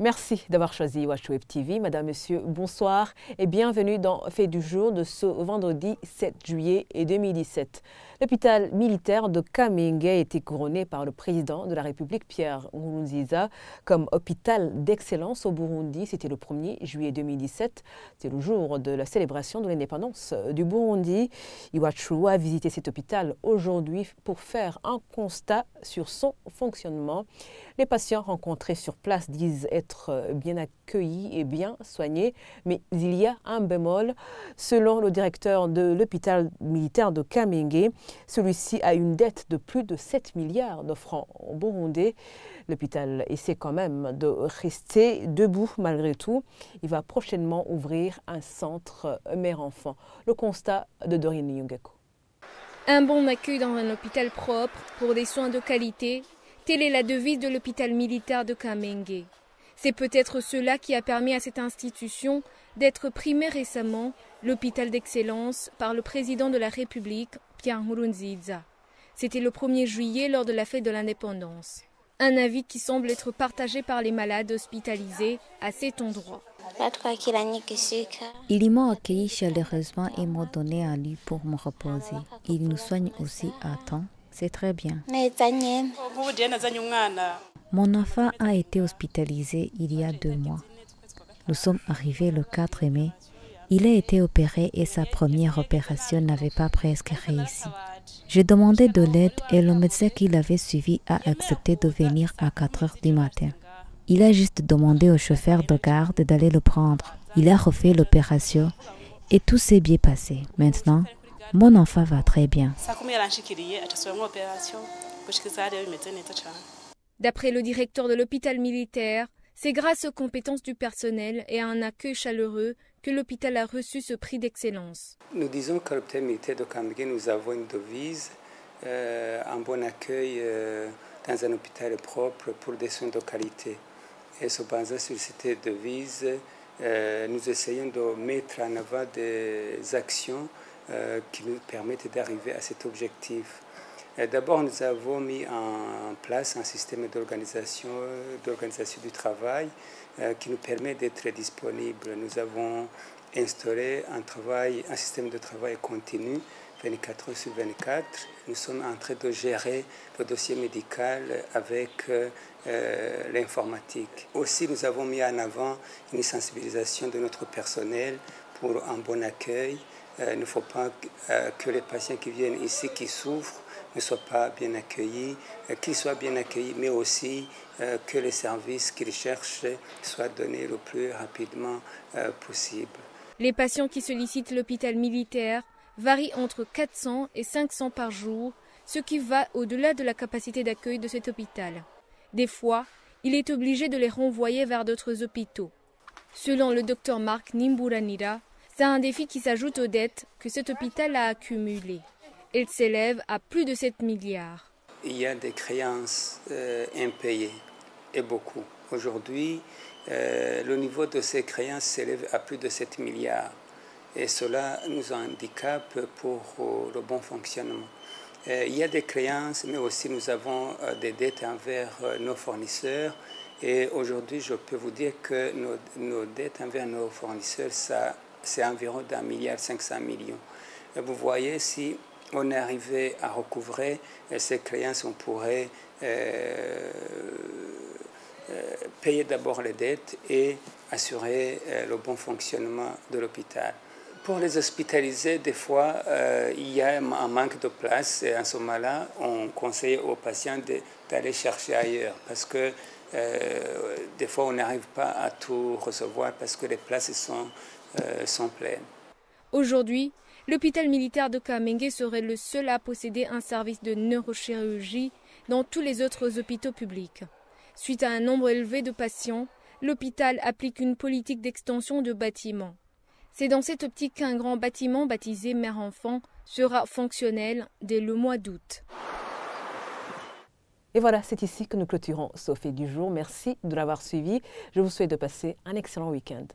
Merci d'avoir choisi Watch Web TV. Madame, Monsieur, bonsoir et bienvenue dans Fait du jour de ce vendredi 7 juillet 2017. L'hôpital militaire de Kamenge a été couronné par le président de la République, Pierre Nkurunziza, comme hôpital d'excellence au Burundi. C'était le 1er juillet 2017. C'est le jour de la célébration de l'indépendance du Burundi. Iwachu a visité cet hôpital aujourd'hui pour faire un constat sur son fonctionnement. Les patients rencontrés sur place disent être bien accueillis et bien soignés, mais il y a un bémol. Selon le directeur de l'hôpital militaire de Kamenge, celui-ci a une dette de plus de 7 milliards de francs burundais. L'hôpital essaie quand même de rester debout malgré tout. Il va prochainement ouvrir un centre mère-enfant. Le constat de Dorine Yungeko. Un bon accueil dans un hôpital propre pour des soins de qualité. Telle est la devise de l'hôpital militaire de Kamenge. C'est peut-être cela qui a permis à cette institution d'être primée récemment l'hôpital d'excellence par le président de la République, Pierre Nkurunziza. C'était le 1er juillet lors de la fête de l'indépendance. Un avis qui semble être partagé par les malades hospitalisés à cet endroit. Ils m'ont accueilli chaleureusement et m'ont donné un lit pour me reposer. Ils nous soignent aussi à temps. C'est très bien. Mon enfant a été hospitalisé il y a 2 mois. Nous sommes arrivés le 4 mai. Il a été opéré et sa première opération n'avait pas presque réussi. J'ai demandé de l'aide et le médecin qui l'avait suivi a accepté de venir à 4 heures du matin. Il a juste demandé au chauffeur de garde d'aller le prendre. Il a refait l'opération et tout s'est bien passé. Maintenant, mon enfant va très bien. D'après le directeur de l'hôpital militaire, c'est grâce aux compétences du personnel et à un accueil chaleureux que l'hôpital a reçu ce prix d'excellence. Nous disons qu'à l'hôpital militaire de Kamenge, nous avons une devise, un bon accueil dans un hôpital propre pour des soins de qualité. Et se basant sur cette devise, nous essayons de mettre en avant des actions qui nous permettent d'arriver à cet objectif. D'abord, nous avons mis en place un système d'organisation du travail qui nous permet d'être disponibles. Nous avons instauré un système de travail continu, 24 heures sur 24. Nous sommes en train de gérer le dossier médical avec l'informatique. Aussi, nous avons mis en avant une sensibilisation de notre personnel pour un bon accueil. Il ne faut pas que les patients qui viennent ici, qui souffrent, ne soient pas bien accueillis, qu'ils soient bien accueillis, mais aussi que les services qu'ils cherchent soient donnés le plus rapidement possible. Les patients qui sollicitent l'hôpital militaire varient entre 400 et 500 par jour, ce qui va au-delà de la capacité d'accueil de cet hôpital. Des fois, il est obligé de les renvoyer vers d'autres hôpitaux. Selon le docteur Marc Nimburanira, c'est un défi qui s'ajoute aux dettes que cet hôpital a accumulées. Elles s'élèvent à plus de 7 milliards. Il y a des créances impayées, et beaucoup. Aujourd'hui, le niveau de ces créances s'élève à plus de 7 milliards. Et cela nous handicape pour le bon fonctionnement. Il y a des créances, mais aussi nous avons des dettes envers nos fournisseurs. Et aujourd'hui, je peux vous dire que nos dettes envers nos fournisseurs, c'est environ d'1,5 milliard. Et vous voyez, si on arrivait à recouvrer ces créances, on pourrait payer d'abord les dettes et assurer le bon fonctionnement de l'hôpital. Pour les hospitalisés, des fois, il y a un manque de place et en ce moment-là, on conseille aux patients d'aller chercher ailleurs parce que des fois, on n'arrive pas à tout recevoir parce que les places sont pleines. Aujourd'hui, l'hôpital militaire de Kamenge serait le seul à posséder un service de neurochirurgie dans tous les autres hôpitaux publics. Suite à un nombre élevé de patients, l'hôpital applique une politique d'extension de bâtiments. C'est dans cette optique qu'un grand bâtiment baptisé Mère-Enfant sera fonctionnel dès le mois d'août. Et voilà, c'est ici que nous clôturons ce fait du jour. Merci de l'avoir suivi. Je vous souhaite de passer un excellent week-end.